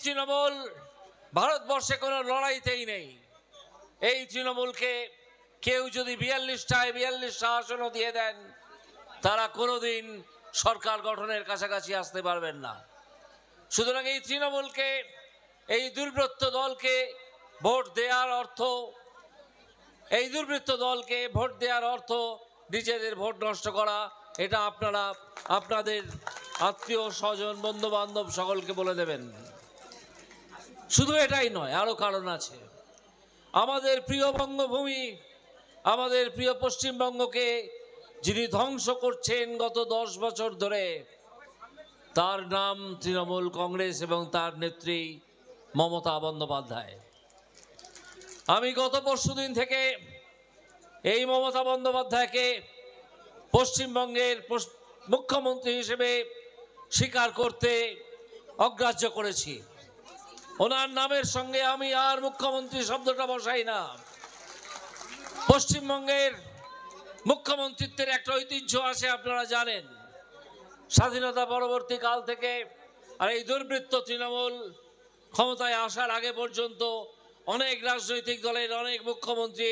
তৃণমূল ভারতবর্ষে কোনো লড়াইতেই নেই। এই তৃণমূলকে কেউ যদি 42টা আসনও দিয়ে দেন, তারা কোনোদিন সরকার গঠনের কাছাকাছি আসতে পারবেন না। সুতরাং এই তৃণমূলকে, এই দুর্বৃত্ত দলকে ভোট দেওয়ার অর্থ, এই দুর্বৃত্ত দলকে ভোট দেওয়ার অর্থ নিজেদের ভোট নষ্ট করা। এটা আপনারা আপনাদের আত্মীয় স্বজন বন্ধু বান্ধব সকলকে বলে দেবেন। শুধু এটাই নয়, আরো কারণ আছে। আমাদের প্রিয় বঙ্গভূমি, আমাদের প্রিয় পশ্চিমবঙ্গকে যিনি ধ্বংস করছেন গত 10 বছর ধরে, তার নাম তৃণমূল কংগ্রেস এবং তার নেত্রী মমতা বন্দ্যোপাধ্যায়। আমি গত পরশুদিন থেকে এই মমতা বন্দ্যোপাধ্যায়কে পশ্চিমবঙ্গের মুখ্যমন্ত্রী হিসেবে স্বীকার করতে অগ্রাহ্য করেছি। ওনার নামের সঙ্গে আমি আর মুখ্যমন্ত্রী শব্দটা বসাই না। পশ্চিমবঙ্গের মুখ্যমন্ত্রিত্বের একটা ঐতিহ্য আছে, আপনারা জানেন। স্বাধীনতা পরবর্তী কাল থেকে আর এই দুর্বৃত্ত তৃণমূল ক্ষমতায় আসার আগে পর্যন্ত অনেক রাজনৈতিক দলের অনেক মুখ্যমন্ত্রী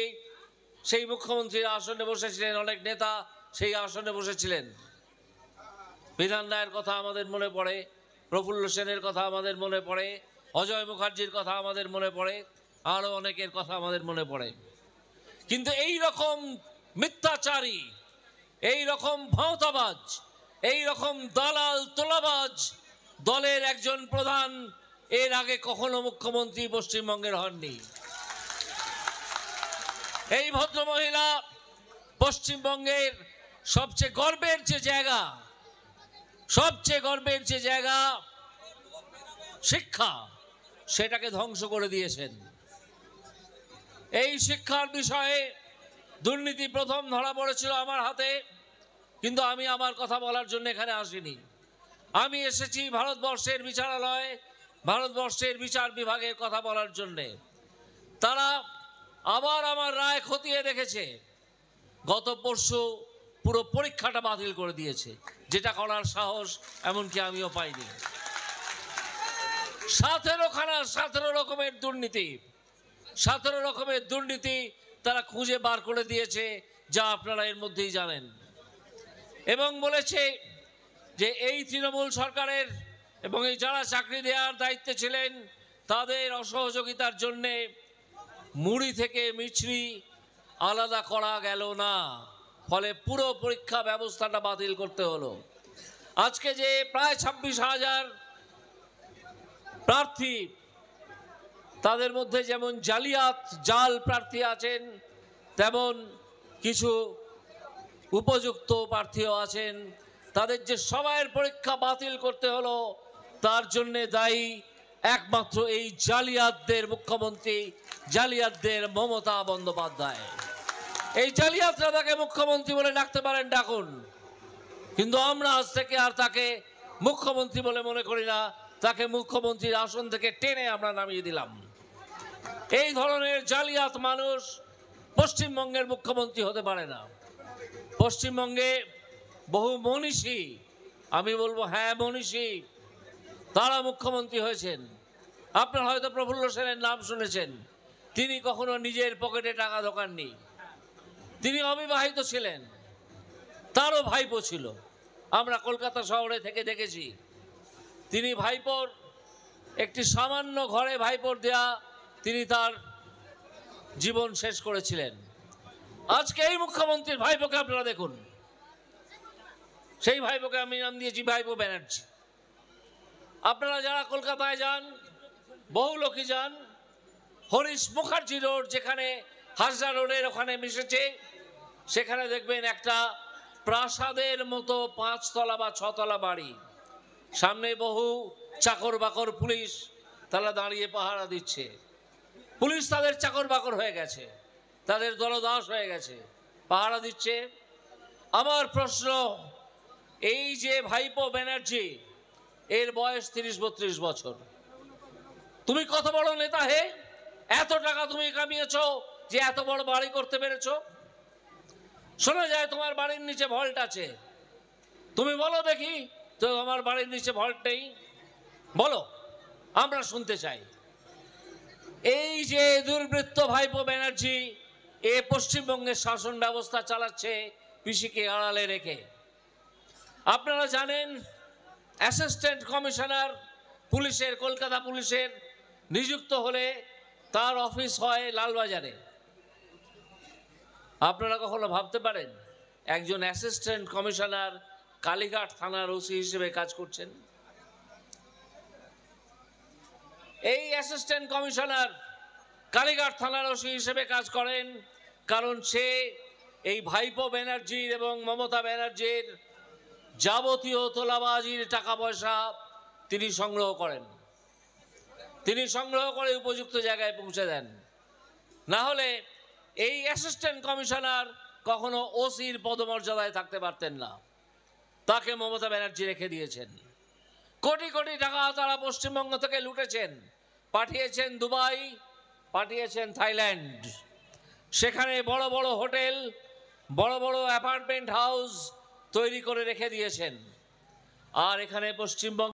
সেই মুখ্যমন্ত্রীর আসনে বসেছিলেন, অনেক নেতা সেই আসনে বসেছিলেন। বিধান রায়ের কথা আমাদের মনে পড়ে, প্রফুল্ল সেনের কথা আমাদের মনে পড়ে, অজয় মুখার্জির কথা আমাদের মনে পড়ে, আরো অনেকের কথা আমাদের মনে পড়ে। কিন্তু এই রকম মিথ্যাচারী, এই রকম ভাওতাবাজ, এই রকম দালাল তোলাবাজ দলের একজন প্রধান এর আগে কখনো মুখ্যমন্ত্রী পশ্চিমবঙ্গের হননি। এই ভদ্রমহিলা পশ্চিমবঙ্গের সবচেয়ে গর্বের যে জায়গা, সবচেয়ে গর্বের যে জায়গা শিক্ষা, সেটাকে ধ্বংস করে দিয়েছেন। এই শিক্ষার বিষয়ে দুর্নীতি প্রথম ধরা পড়েছিল আমার হাতে, কিন্তু আমি আমার কথা বলার জন্য এখানে আসিনি। আমি এসেছি ভারতবর্ষের বিচারালয়, ভারতবর্ষের বিচার বিভাগের কথা বলার জন্যে। তারা আবার আমার রায় খতিয়ে দেখেছে। গত পরশু পুরো পরীক্ষাটা বাতিল করে দিয়েছে, যেটা করার সাহস এমনকি আমিও পাইনি। 17 রকমের দুর্নীতি, 17 রকমের দুর্নীতি তারা খুঁজে বার করে দিয়েছে, যা আপনারা এর মধ্যেই জানেন। এবং বলেছে যে এই তৃণমূল সরকারের এবং এই যারা চাকরি দেওয়ার দায়িত্বে ছিলেন তাদের অসহযোগিতার জন্যে মুড়ি থেকে মিছরি আলাদা করা গেল না, ফলে পুরো পরীক্ষা ব্যবস্থাটা বাতিল করতে হলো। আজকে যে প্রায় 26,000 প্রার্থী, তাদের মধ্যে যেমন জাল প্রার্থী আছেন, তেমন কিছু উপযুক্ত প্রার্থীও আছেন। তাদের যে সবাইয়ের পরীক্ষা বাতিল করতে হলো, তার জন্যে দায়ী একমাত্র এই জালিয়াতদের মুখ্যমন্ত্রী, জালিয়াতদের মমতা বন্দ্যোপাধ্যায়। এই জালিয়াতরা তাকে মুখ্যমন্ত্রী বলে ডাকতে পারেন, ডাকুন, কিন্তু আমরা আজ থেকে আর তাকে মুখ্যমন্ত্রী বলে মনে করি না। তাকে মুখ্যমন্ত্রীর আসন থেকে টেনে আমরা নামিয়ে দিলাম। এই ধরনের জালিয়াত মানুষ পশ্চিমবঙ্গের মুখ্যমন্ত্রী হতে পারে না। পশ্চিমবঙ্গে বহু মনীষী, আমি বলবো হ্যাঁ মনীষী, তারা মুখ্যমন্ত্রী হয়েছেন। আপনারা হয়তো প্রফুল্ল সেনের নাম শুনেছেন। তিনি কখনো নিজের পকেটে টাকা ঢোকাননি। তিনি অবিবাহিত ছিলেন, তারও ভাইপো ছিল। আমরা কলকাতা শহরে থেকে দেখেছি। তিনি ভাইপোর একটি সামান্য ঘরে ভাইপোর দেয়া তিনি তার জীবন শেষ করেছিলেন। আজকে এই মুখ্যমন্ত্রীর ভাইপোকে আপনারা দেখুন। সেই ভাইপোকে আমি নাম দিয়েছি ভাইপো ব্যানার্জি। আপনারা যারা কলকাতায় যান, বহু লোকই যান, হরিশ মুখার্জি রোড, যেখানে হাজরা রোডের ওখানে মিশেছে, সেখানে দেখবেন একটা প্রাসাদের মতো 5 তলা বা 6 তলা বাড়ি। সামনে বহু চাকর বাকর পুলিশ, তারা দাঁড়িয়ে পাহারা দিচ্ছে। পুলিশ তাদের চাকর বাকর হয়ে গেছে, তাদের দলদাস হয়ে গেছে, পাহারা দিচ্ছে। আমার প্রশ্ন, এই যে ভাইপো ব্যানার্জি, এর বয়স 30-32 বছর। তুমি কত বড় নেতা হে? এত টাকা তুমি কামিয়েছো যে এত বড় বাড়ি করতে পেরেছো? শোনা যায় তোমার বাড়ির নিচে ভল্ট আছে। তুমি বলো দেখি, তো আমার বাড়ির নিচে ভল্ট নেই, বলো। আমরা শুনতে চাই। এই যে দুর্বৃত্ত ভাইপো ব্যানার্জি এ পশ্চিমবঙ্গের শাসন ব্যবস্থা চালাচ্ছে পিসিকে আড়ালে রেখে। আপনারা জানেন অ্যাসিস্ট্যান্ট কমিশনার পুলিশের, কলকাতা পুলিশের নিযুক্ত হলে তার অফিস হয় লালবাজারে। আপনারা কখনো ভাবতে পারেন একজন অ্যাসিস্ট্যান্ট কমিশনার কালীঘাট থানার ওসি হিসেবে কাজ করছেন? এই অ্যাসিস্ট্যান্ট কমিশনার কালীঘাট থানার ওসি হিসেবে কাজ করেন কারণ সে এই ভাইপো ব্যানার্জির এবং মমতা ব্যানার্জির যাবতীয় তোলাবাজির টাকা পয়সা তিনি সংগ্রহ করেন। তিনি সংগ্রহ করে উপযুক্ত জায়গায় পৌঁছে দেন। না হলে এই অ্যাসিস্ট্যান্ট কমিশনার কখনো ওসির পদমর্যাদায় থাকতে পারতেন না। তাকে মমতা ব্যানার্জি রেখে দিয়েছেন। কোটি কোটি টাকা তারা পশ্চিমবঙ্গ থেকে লুটেছেন, পাঠিয়েছেন দুবাই, পাঠিয়েছেন থাইল্যান্ড। সেখানে বড় বড় হোটেল, বড় বড় অ্যাপার্টমেন্ট হাউস তৈরি করে রেখে দিয়েছেন। আর এখানে পশ্চিমবঙ্গ